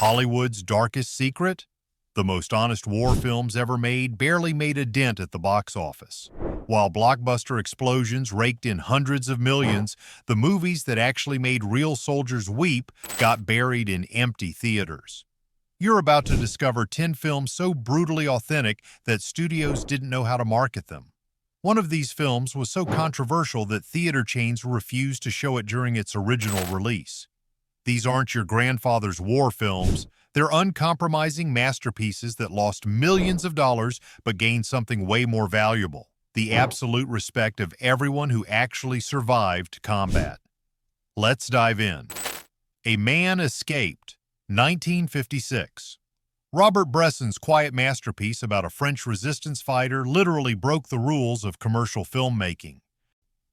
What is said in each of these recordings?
Hollywood's darkest secret? The most honest war films ever made barely made a dent at the box office. While blockbuster explosions raked in hundreds of millions, the movies that actually made real soldiers weep got buried in empty theaters. You're about to discover 10 films so brutally authentic that studios didn't know how to market them. One of these films was so controversial that theater chains refused to show it during its original release. These aren't your grandfather's war films. They're uncompromising masterpieces that lost millions of dollars but gained something way more valuable: the absolute respect of everyone who actually survived combat. Let's dive in. A Man Escaped, 1956. Robert Bresson's quiet masterpiece about a French resistance fighter literally broke the rules of commercial filmmaking.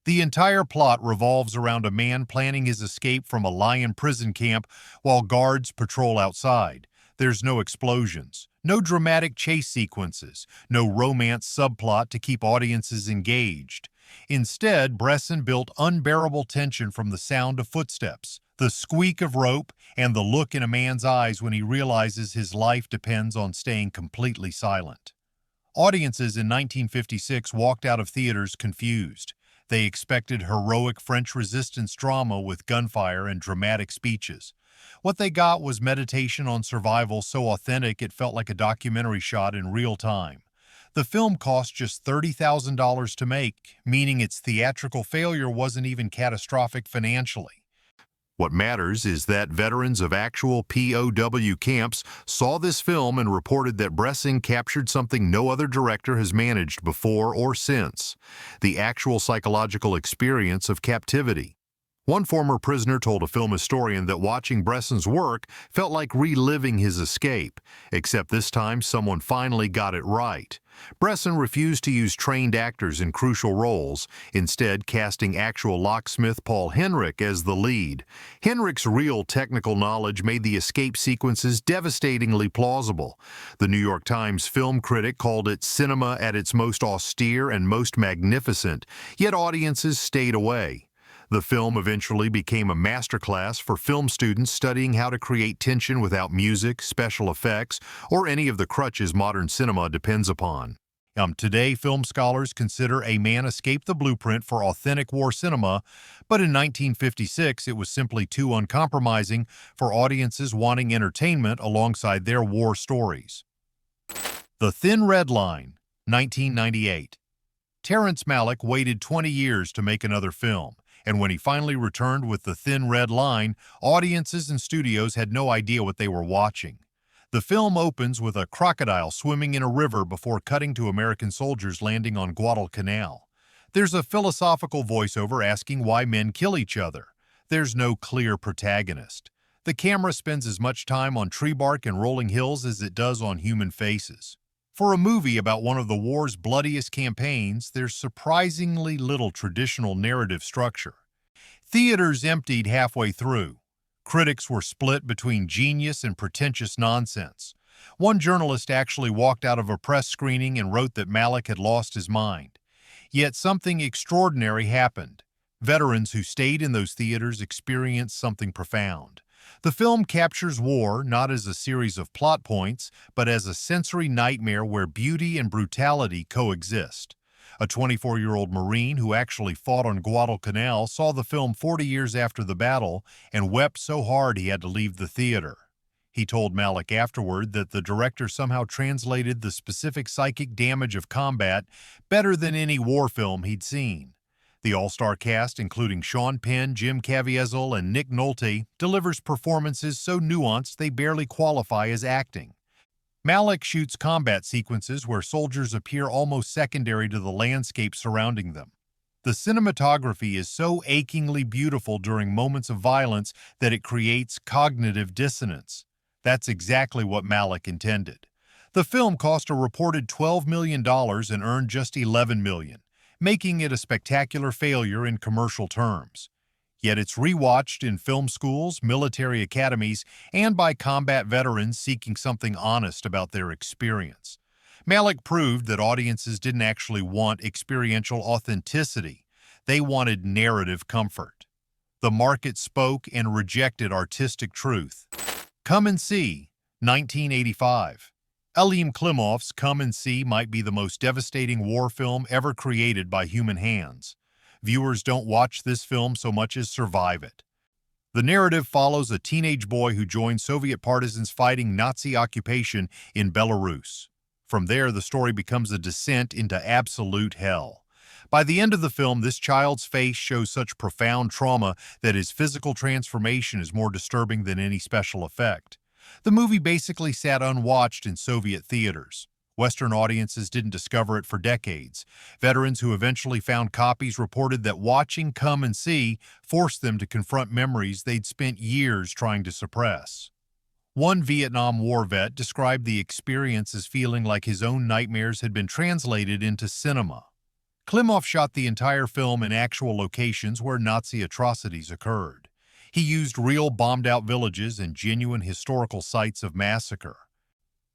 The entire plot revolves around a man planning his escape from a lion prison camp while guards patrol outside. There's no explosions, no dramatic chase sequences, no romance subplot to keep audiences engaged. Instead, Bresson built unbearable tension from the sound of footsteps, the squeak of rope, and the look in a man's eyes when he realizes his life depends on staying completely silent. Audiences in 1956 walked out of theaters confused. They expected heroic French resistance drama with gunfire and dramatic speeches. What they got was meditation on survival so authentic it felt like a documentary shot in real time. The film cost just $30,000 to make, meaning its theatrical failure wasn't even catastrophic financially. What matters is that veterans of actual POW camps saw this film and reported that Bresson captured something no other director has managed before or since: the actual psychological experience of captivity. One former prisoner told a film historian that watching Bresson's work felt like reliving his escape, except this time someone finally got it right. Bresson refused to use trained actors in crucial roles, instead casting actual locksmith Paul Henrik as the lead. Henrik's real technical knowledge made the escape sequences devastatingly plausible. The New York Times film critic called it cinema at its most austere and most magnificent, yet audiences stayed away. The film eventually became a masterclass for film students studying how to create tension without music, special effects, or any of the crutches modern cinema depends upon. Today, film scholars consider A Man Escaped the blueprint for authentic war cinema, but in 1956 it was simply too uncompromising for audiences wanting entertainment alongside their war stories. The Thin Red Line, 1998. Terrence Malick waited 20 years to make another film, and when he finally returned with The Thin Red Line, audiences and studios had no idea what they were watching. The film opens with a crocodile swimming in a river before cutting to American soldiers landing on Guadalcanal. There's a philosophical voiceover asking why men kill each other. There's no clear protagonist. The camera spends as much time on tree bark and rolling hills as it does on human faces. For a movie about one of the war's bloodiest campaigns, there's surprisingly little traditional narrative structure. Theaters emptied halfway through. Critics were split between genius and pretentious nonsense. One journalist actually walked out of a press screening and wrote that Malick had lost his mind. Yet something extraordinary happened. Veterans who stayed in those theaters experienced something profound. The film captures war not as a series of plot points, but as a sensory nightmare where beauty and brutality coexist. A 24-year-old Marine who actually fought on Guadalcanal saw the film 40 years after the battle and wept so hard he had to leave the theater. He told Malick afterward that the director somehow translated the specific psychic damage of combat better than any war film he'd seen. The all-star cast, including Sean Penn, Jim Caviezel, and Nick Nolte, delivers performances so nuanced they barely qualify as acting. Malick shoots combat sequences where soldiers appear almost secondary to the landscape surrounding them. The cinematography is so achingly beautiful during moments of violence that it creates cognitive dissonance. That's exactly what Malick intended. The film cost a reported $12 million and earned just $11 million. Making it a spectacular failure in commercial terms. Yet it's rewatched in film schools, military academies, and by combat veterans seeking something honest about their experience. Malick proved that audiences didn't actually want experiential authenticity. They wanted narrative comfort. The market spoke and rejected artistic truth. Come and See, 1985. Elim Klimov's Come and See might be the most devastating war film ever created by human hands. Viewers don't watch this film so much as survive it. The narrative follows a teenage boy who joins Soviet partisans fighting Nazi occupation in Belarus. From there, the story becomes a descent into absolute hell. By the end of the film, this child's face shows such profound trauma that his physical transformation is more disturbing than any special effect. The movie basically sat unwatched in Soviet theaters. Western audiences didn't discover it for decades. Veterans who eventually found copies reported that watching Come and See forced them to confront memories they'd spent years trying to suppress. One Vietnam War vet described the experience as feeling like his own nightmares had been translated into cinema. Klimov shot the entire film in actual locations where Nazi atrocities occurred. He used real bombed-out villages and genuine historical sites of massacre.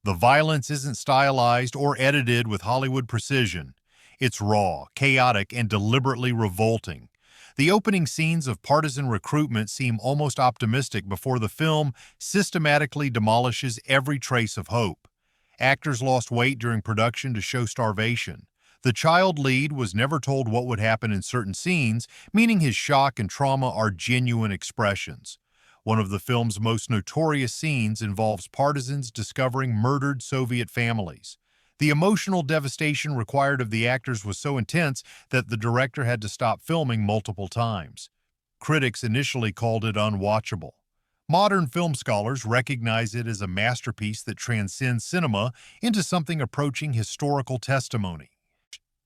The violence isn't stylized or edited with Hollywood precision. It's raw, chaotic, and deliberately revolting. The opening scenes of partisan recruitment seem almost optimistic before the film systematically demolishes every trace of hope. Actors lost weight during production to show starvation. The child lead was never told what would happen in certain scenes, meaning his shock and trauma are genuine expressions. One of the film's most notorious scenes involves partisans discovering murdered Soviet families. The emotional devastation required of the actors was so intense that the director had to stop filming multiple times. Critics initially called it unwatchable. Modern film scholars recognize it as a masterpiece that transcends cinema into something approaching historical testimony.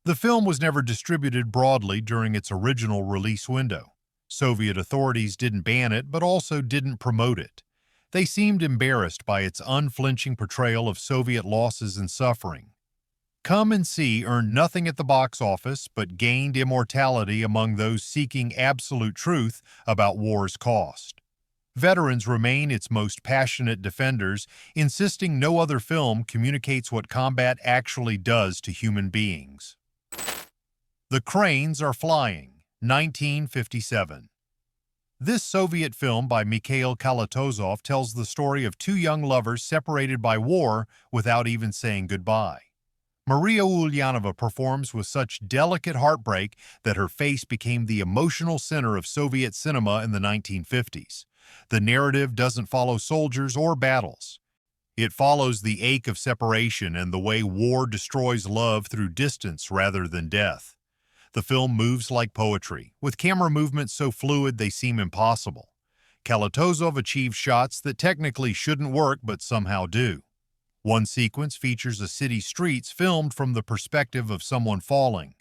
The film was never distributed broadly during its original release window. Soviet authorities didn't ban it, but also didn't promote it. They seemed embarrassed by its unflinching portrayal of Soviet losses and suffering. Come and See earned nothing at the box office, but gained immortality among those seeking absolute truth about war's cost. Veterans remain its most passionate defenders, insisting no other film communicates what combat actually does to human beings. The Cranes Are Flying, 1957. This Soviet film by Mikhail Kalatozov tells the story of two young lovers separated by war without even saying goodbye. Maria Ulyanova performs with such delicate heartbreak that her face became the emotional center of Soviet cinema in the 1950s. The narrative doesn't follow soldiers or battles. It follows the ache of separation and the way war destroys love through distance rather than death. The film moves like poetry, with camera movements so fluid they seem impossible. Kalatozov achieves shots that technically shouldn't work but somehow do. One sequence features a city's streets filmed from the perspective of someone falling.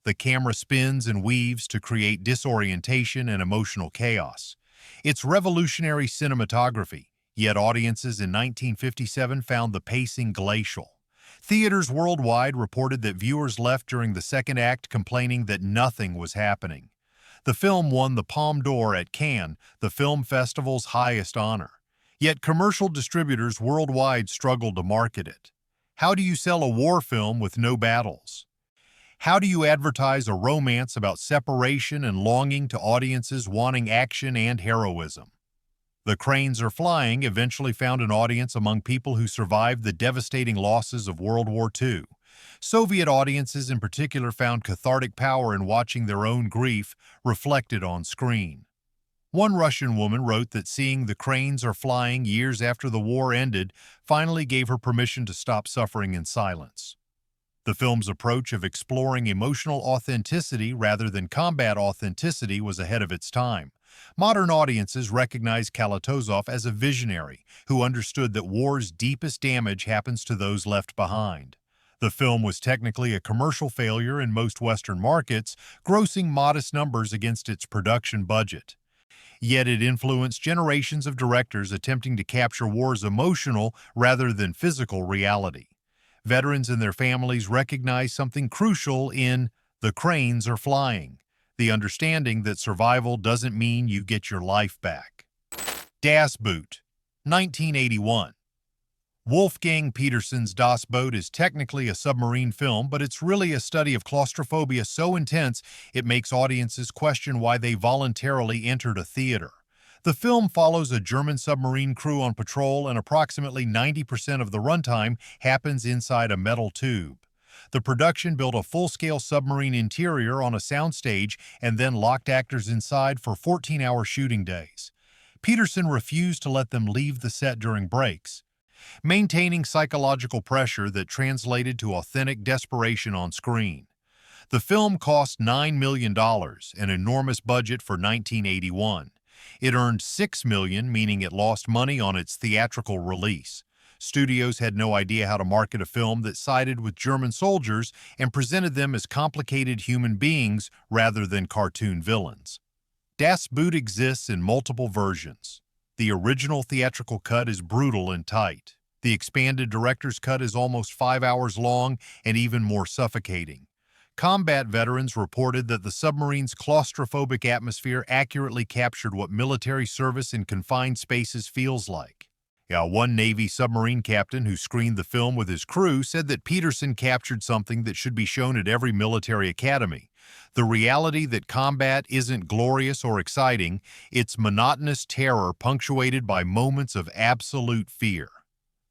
The camera spins and weaves to create disorientation and emotional chaos. It's revolutionary cinematography, yet audiences in 1957 found the pacing glacial. Theaters worldwide reported that viewers left during the second act complaining that nothing was happening. The film won the Palme d'Or at Cannes, the film festival's highest honor. Yet commercial distributors worldwide struggled to market it. How do you sell a war film with no battles? How do you advertise a romance about separation and longing to audiences wanting action and heroism? The Cranes Are Flying eventually found an audience among people who survived the devastating losses of World War II. Soviet audiences in particular found cathartic power in watching their own grief reflected on screen. One Russian woman wrote that seeing The Cranes Are Flying years after the war ended finally gave her permission to stop suffering in silence. The film's approach of exploring emotional authenticity rather than combat authenticity was ahead of its time. Modern audiences recognize Kalatozov as a visionary who understood that war's deepest damage happens to those left behind. The film was technically a commercial failure in most Western markets, grossing modest numbers against its production budget. Yet it influenced generations of directors attempting to capture war's emotional rather than physical reality. Veterans and their families recognize something crucial in The Cranes Are Flying, the understanding that survival doesn't mean you get your life back. Das Boot, 1981. Wolfgang Petersen's Das Boot is technically a submarine film, but it's really a study of claustrophobia so intense it makes audiences question why they voluntarily entered a theater. The film follows a German submarine crew on patrol, and approximately 90% of the runtime happens inside a metal tube. The production built a full-scale submarine interior on a soundstage and then locked actors inside for 14-hour shooting days. Peterson refused to let them leave the set during breaks, maintaining psychological pressure that translated to authentic desperation on screen. The film cost $9 million, an enormous budget for 1981. It earned $6 million, meaning it lost money on its theatrical release. Studios had no idea how to market a film that sided with German soldiers and presented them as complicated human beings rather than cartoon villains. Das Boot exists in multiple versions. The original theatrical cut is brutal and tight. The expanded director's cut is almost 5 hours long and even more suffocating. Combat veterans reported that the submarine's claustrophobic atmosphere accurately captured what military service in confined spaces feels like. One Navy submarine captain who screened the film with his crew said that Peterson captured something that should be shown at every military academy: the reality that combat isn't glorious or exciting, it's monotonous terror punctuated by moments of absolute fear.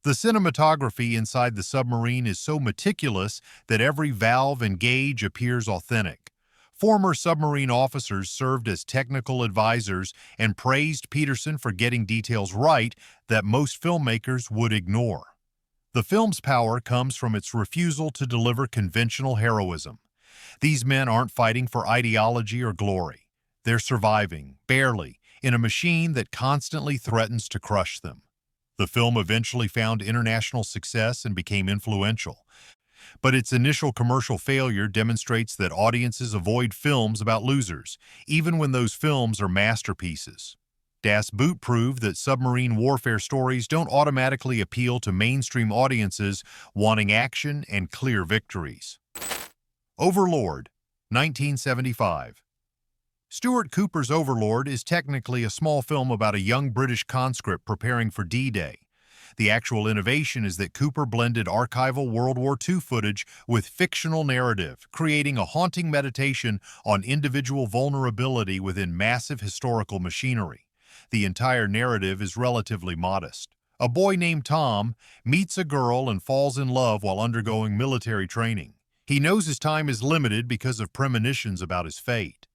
The cinematography inside the submarine is so meticulous that every valve and gauge appears authentic. Former submarine officers served as technical advisors and praised Peterson for getting details right that most filmmakers would ignore. The film's power comes from its refusal to deliver conventional heroism. These men aren't fighting for ideology or glory. They're surviving, barely, in a machine that constantly threatens to crush them. The film eventually found international success and became influential, but its initial commercial failure demonstrates that audiences avoid films about losers, even when those films are masterpieces. Das Boot proved that submarine warfare stories don't automatically appeal to mainstream audiences wanting action and clear victories. Overlord, 1975. Stuart Cooper's Overlord is technically a small film about a young British conscript preparing for D-Day. The actual innovation is that Cooper blended archival World War II footage with fictional narrative, creating a haunting meditation on individual vulnerability within massive historical machinery. The entire narrative is relatively modest. A boy named Tom meets a girl and falls in love while undergoing military training. He knows his time is limited because of premonitions about his fate.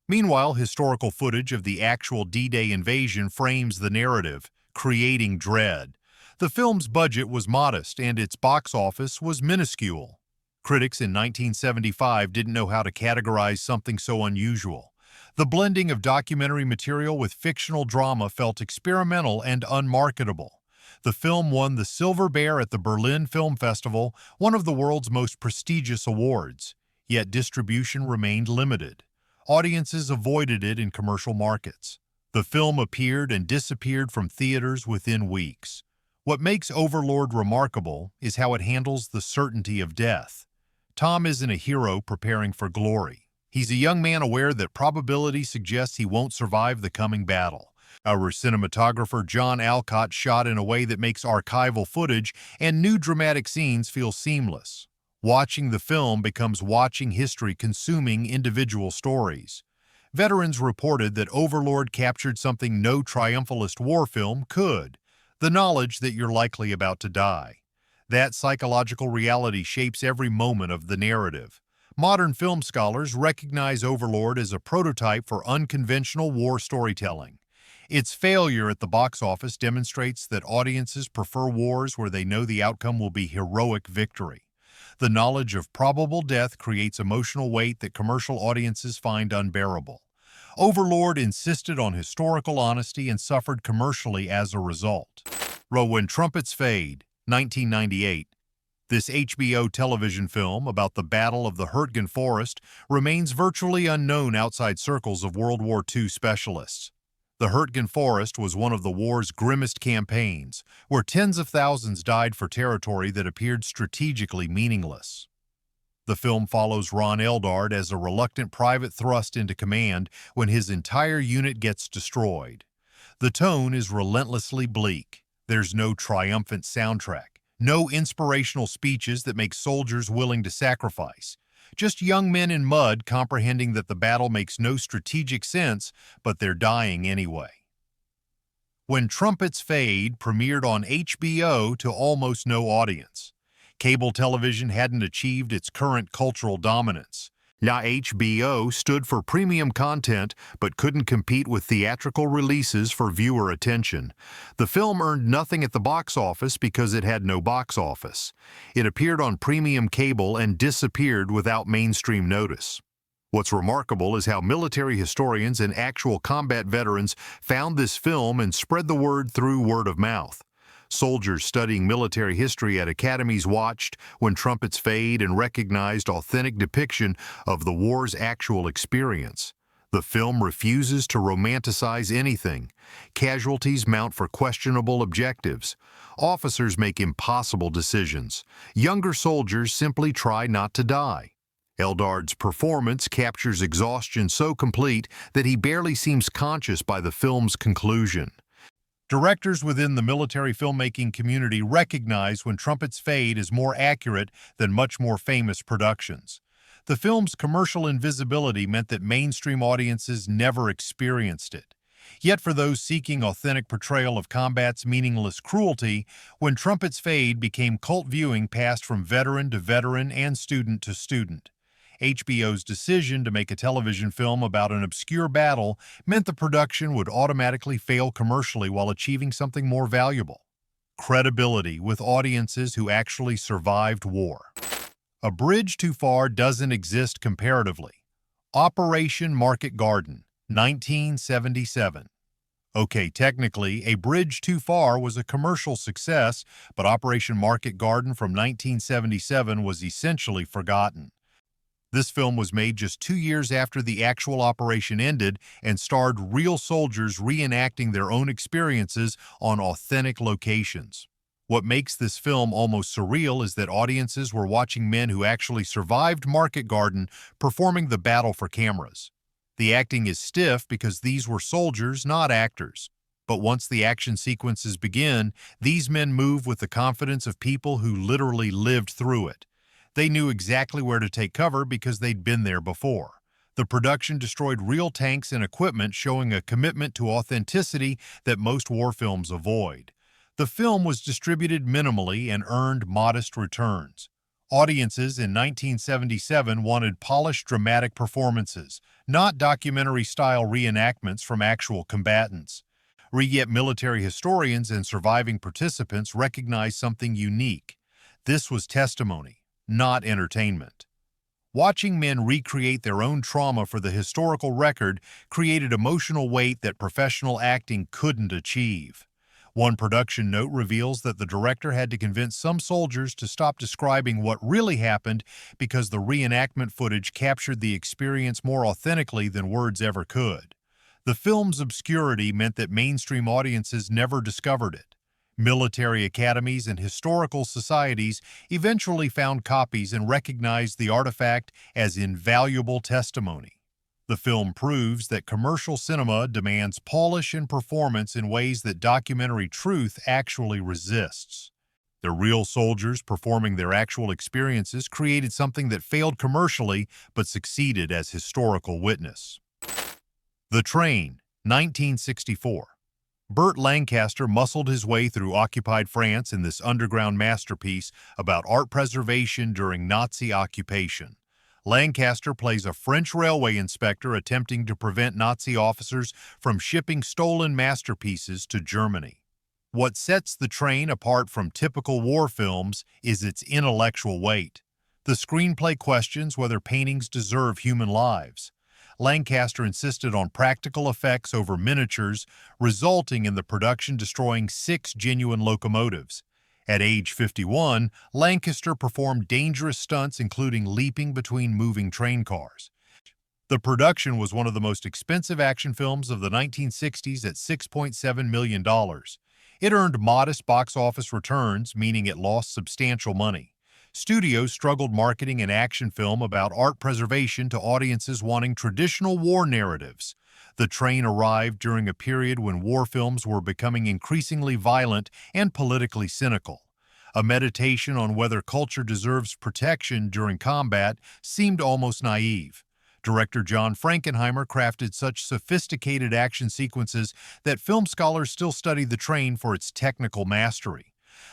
Meanwhile, historical footage of the actual D-Day invasion frames the narrative, creating dread. The film's budget was modest and its box office was minuscule. Critics in 1975 didn't know how to categorize something so unusual. The blending of documentary material with fictional drama felt experimental and unmarketable. The film won the Silver Bear at the Berlin Film Festival, one of the world's most prestigious awards, yet distribution remained limited. Audiences avoided it in commercial markets. The film appeared and disappeared from theaters within weeks. What makes Overlord remarkable is how it handles the certainty of death. Tom isn't a hero preparing for glory. He's a young man aware that probability suggests he won't survive the coming battle. Our cinematographer John Alcott shot in a way that makes archival footage and new dramatic scenes feel seamless. Watching the film becomes watching history consuming individual stories. Veterans reported that Overlord captured something no triumphalist war film could: the knowledge that you're likely about to die. That psychological reality shapes every moment of the narrative. Modern film scholars recognize Overlord as a prototype for unconventional war storytelling. Its failure at the box office demonstrates that audiences prefer wars where they know the outcome will be heroic victory. The knowledge of probable death creates emotional weight that commercial audiences find unbearable. Overlord insisted on historical honesty and suffered commercially as a result. When Trumpets Fade, 1998. This HBO television film about the Battle of the Hurtgen Forest remains virtually unknown outside circles of World War II specialists. The Hurtgen Forest was one of the war's grimmest campaigns, where tens of thousands died for territory that appeared strategically meaningless. The film follows Ron Eldard as a reluctant private thrust into command when his entire unit gets destroyed. The tone is relentlessly bleak. There's no triumphant soundtrack, no inspirational speeches that make soldiers willing to sacrifice. Just young men in mud comprehending that the battle makes no strategic sense, but they're dying anyway. When Trumpets Fade premiered on HBO to almost no audience. Cable television hadn't achieved its current cultural dominance. Now HBO stood for premium content but couldn't compete with theatrical releases for viewer attention. The film earned nothing at the box office because it had no box office. It appeared on premium cable and disappeared without mainstream notice. What's remarkable is how military historians and actual combat veterans found this film and spread the word through word of mouth. Soldiers studying military history at academies watched When Trumpets Fade and recognized authentic depiction of the war's actual experience. The film refuses to romanticize anything. Casualties mount for questionable objectives. Officers make impossible decisions. Younger soldiers simply try not to die. Eldard's performance captures exhaustion so complete that he barely seems conscious by the film's conclusion. Directors within the military filmmaking community recognize When Trumpets Fade is more accurate than much more famous productions. The film's commercial invisibility meant that mainstream audiences never experienced it. Yet for those seeking authentic portrayal of combat's meaningless cruelty, When Trumpets Fade became cult viewing passed from veteran to veteran and student to student. HBO's decision to make a television film about an obscure battle meant the production would automatically fail commercially while achieving something more valuable: credibility with audiences who actually survived war. A Bridge Too Far doesn't exist comparatively. Operation Market Garden, 1977. Okay, technically, A Bridge Too Far was a commercial success, but Operation Market Garden from 1977 was essentially forgotten. This film was made just 2 years after the actual operation ended and starred real soldiers reenacting their own experiences on authentic locations. What makes this film almost surreal is that audiences were watching men who actually survived Market Garden performing the battle for cameras. The acting is stiff because these were soldiers, not actors. But once the action sequences begin, these men move with the confidence of people who literally lived through it. They knew exactly where to take cover because they'd been there before. The production destroyed real tanks and equipment, showing a commitment to authenticity that most war films avoid. The film was distributed minimally and earned modest returns. Audiences in 1977 wanted polished dramatic performances, not documentary-style reenactments from actual combatants. Yet military historians and surviving participants recognized something unique. This was testimony, not entertainment. Watching men recreate their own trauma for the historical record created emotional weight that professional acting couldn't achieve. One production note reveals that the director had to convince some soldiers to stop describing what really happened because the reenactment footage captured the experience more authentically than words ever could. The film's obscurity meant that mainstream audiences never discovered it. Military academies and historical societies eventually found copies and recognized the artifact as invaluable testimony. The film proves that commercial cinema demands polish and performance in ways that documentary truth actually resists. The real soldiers performing their actual experiences created something that failed commercially but succeeded as historical witness. The Train, 1964. Burt Lancaster muscled his way through occupied France in this underground masterpiece about art preservation during Nazi occupation. Lancaster plays a French railway inspector attempting to prevent Nazi officers from shipping stolen masterpieces to Germany. What sets The Train apart from typical war films is its intellectual weight. The screenplay questions whether paintings deserve human lives. Lancaster insisted on practical effects over miniatures, resulting in the production destroying 6 genuine locomotives. At age 51, Lancaster performed dangerous stunts, including leaping between moving train cars. The production was one of the most expensive action films of the 1960s at $6.7 million. It earned modest box office returns, meaning it lost substantial money. Studios struggled marketing an action film about art preservation to audiences wanting traditional war narratives. The Train arrived during a period when war films were becoming increasingly violent and politically cynical. A meditation on whether culture deserves protection during combat seemed almost naive. Director John Frankenheimer crafted such sophisticated action sequences that film scholars still study the train for its technical mastery.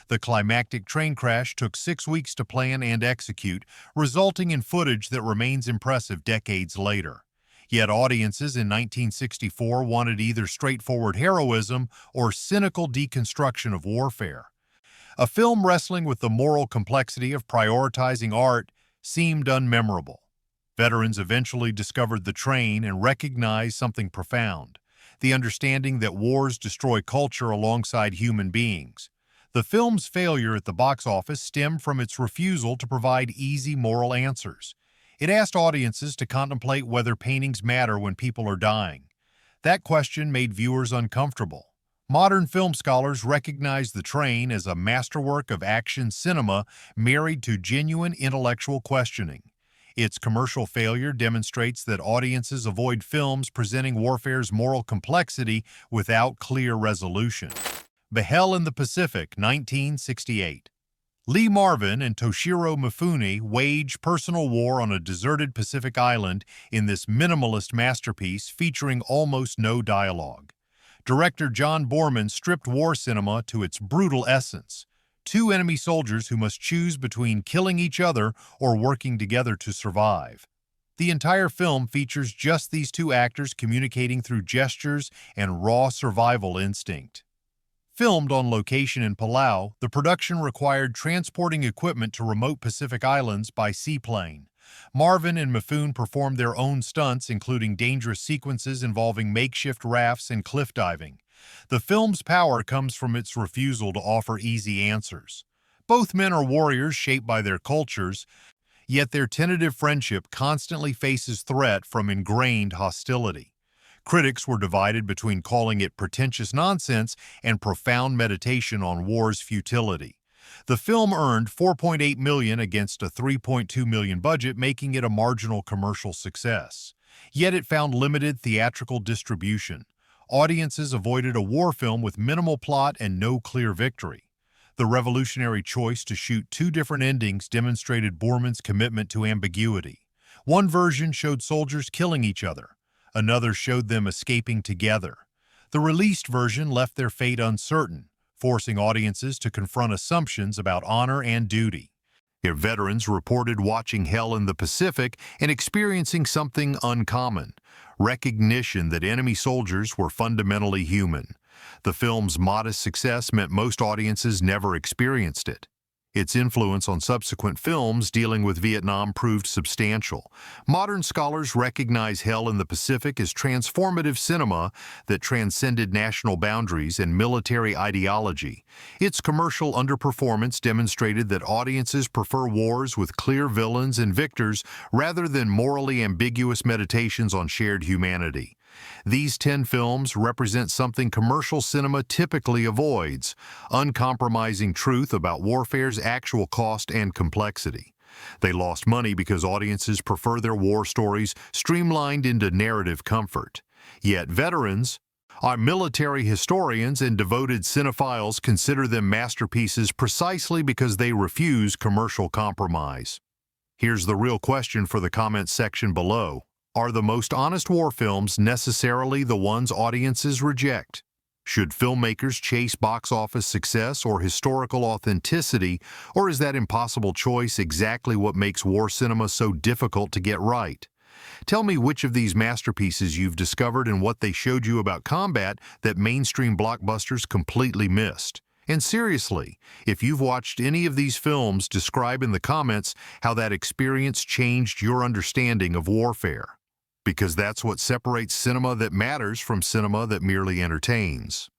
The climactic train crash took 6 weeks to plan and execute, resulting in footage that remains impressive decades later. Yet audiences in 1964 wanted either straightforward heroism or cynical deconstruction of warfare. A film wrestling with the moral complexity of prioritizing art seemed unmemorable. Veterans eventually discovered the train and recognized something profound: the understanding that wars destroy culture alongside human beings. The film's failure at the box office stemmed from its refusal to provide easy moral answers. It asked audiences to contemplate whether paintings matter when people are dying. That question made viewers uncomfortable. Modern film scholars recognize The Train as a masterwork of action cinema married to genuine intellectual questioning. Its commercial failure demonstrates that audiences avoid films presenting warfare's moral complexity without clear resolution. Hell in the Pacific, 1968. Lee Marvin and Toshiro Mifune wage personal war on a deserted Pacific island in this minimalist masterpiece featuring almost no dialogue. Director John Borman stripped war cinema to its brutal essence: two enemy soldiers who must choose between killing each other or working together to survive. The entire film features just these two actors communicating through gestures and raw survival instinct. Filmed on location in Palau, the production required transporting equipment to remote Pacific islands by seaplane. Marvin and Mifune performed their own stunts, including dangerous sequences involving makeshift rafts and cliff diving. The film's power comes from its refusal to offer easy answers. Both men are warriors shaped by their cultures, yet their tentative friendship constantly faces threat from ingrained hostility. Critics were divided between calling it pretentious nonsense and profound meditation on war's futility. The film earned $4.8 million against a $3.2 million budget, making it a marginal commercial success. Yet it found limited theatrical distribution. Audiences avoided a war film with minimal plot and no clear victory. The revolutionary choice to shoot two different endings demonstrated Borman's commitment to ambiguity. One version showed soldiers killing each other. Another showed them escaping together. The released version left their fate uncertain, forcing audiences to confront assumptions about honor and duty. Veterans reported watching Hell in the Pacific and experiencing something uncommon: recognition that enemy soldiers were fundamentally human. The film's modest success meant most audiences never experienced it. Its influence on subsequent films dealing with Vietnam proved substantial. Modern scholars recognize Hell in the Pacific as transformative cinema that transcended national boundaries and military ideology. Its commercial underperformance demonstrated that audiences prefer wars with clear villains and victors rather than morally ambiguous meditations on shared humanity. These 10 films represent something commercial cinema typically avoids: uncompromising truth about warfare's actual cost and complexity. They lost money because audiences prefer their war stories streamlined into narrative comfort. Yet veterans, our military historians and devoted cinephiles consider them masterpieces precisely because they refuse commercial compromise. Here's the real question for the comments section below: are the most honest war films necessarily the ones audiences reject? Should filmmakers chase box office success or historical authenticity, or is that impossible choice exactly what makes war cinema so difficult to get right? Tell me which of these masterpieces you've discovered and what they showed you about combat that mainstream blockbusters completely missed. And seriously, if you've watched any of these films, describe in the comments how that experience changed your understanding of warfare. Because that's what separates cinema that matters from cinema that merely entertains.